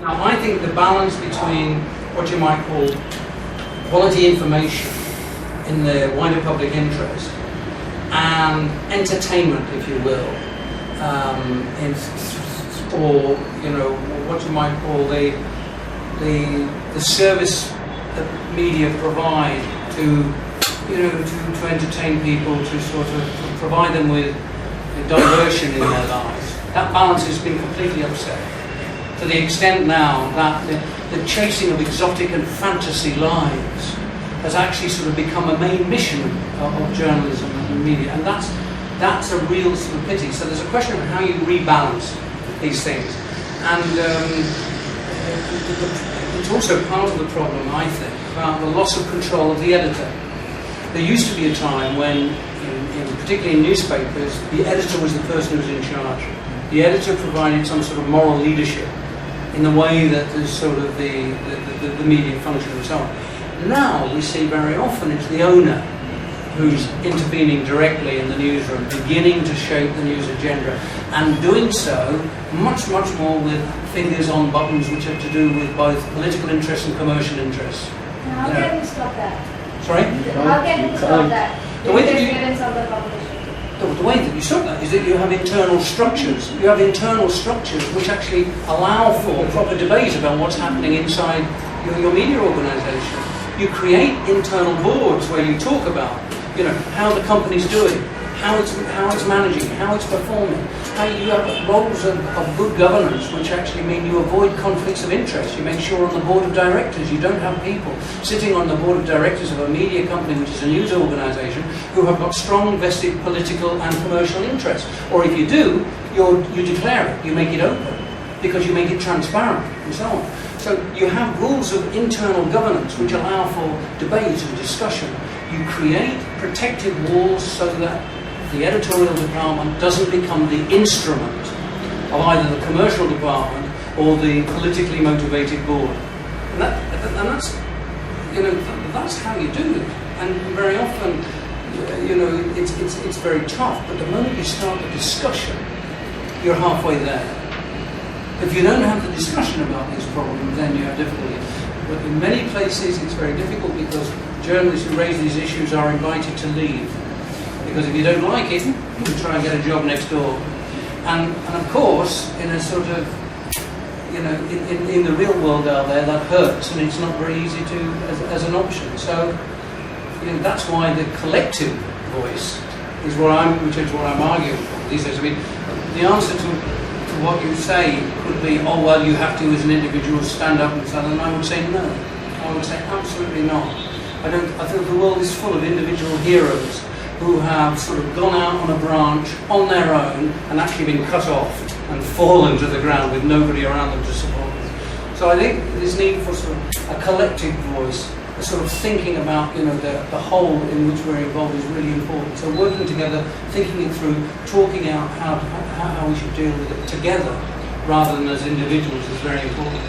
Now, I think the balance between what you might call quality information in the wider public interest and entertainment, if you will, or what you might call the service that media provide to entertain people, to sort of provide them with diversion in their lives. That balance has been completely upset, to the extent now that the chasing of exotic and fantasy lives has actually sort of become a main mission of journalism and media, and that's a real sort of pity. So there's a question of how you rebalance these things, and it's also part of the problem, I think, about the loss of control of the editor. There used to be a time when, particularly in newspapers, the editor was the person who was in charge. The editor provided some sort of moral leadership in the way that the sort of the media function and so on. Now we see very often it's the owner who's intervening directly in the newsroom, beginning to shape the news agenda, and doing so much more with fingers on buttons which have to do with both political interests and commercial interests. How can we stop that? Sorry? How can we stop that? The way that you the way that you stop that is that you have internal structures. You have internal structures which actually allow for proper debate about what's happening inside your media organisation. You create internal boards where you talk about, how the company's doing, how it's managing, how it's performing. How you have roles of good governance, which actually mean you avoid conflicts of interest. You make sure on the board of directors you don't have people sitting on the board of directors of a media company, which is a news organisation, who have got strong vested political and commercial interests. Or if you do, you declare it, you make it open, because you make it transparent, and so on. So you have rules of internal governance which allow for debate and discussion. You create protective walls so that the editorial department doesn't become the instrument of either the commercial department or the politically motivated board. And that's how you do it. And very often, it's very tough. But the moment you start the discussion, you're halfway there. If you don't have the discussion about these problems, then you have difficulty. But in many places, it's very difficult because journalists who raise these issues are invited to leave. Because if you don't like it, you try and get a job next door. And of course, in a sort of, in the real world out there, that hurts, and it's not very easy to, as an option. So, that's why the collective voice is what I'm arguing for these days. I mean, the answer to what you say could be, oh well, you have to as an individual stand up and so on. And I would say no. I would say absolutely not. I think the world is full of individual heroes who have sort of gone out on a branch on their own and actually been cut off and fallen to the ground with nobody around them to support them. So I think this need for sort of a collective voice, a sort of thinking about the whole in which we're involved is really important. So working together, thinking it through, talking out how we should deal with it together rather than as individuals is very important.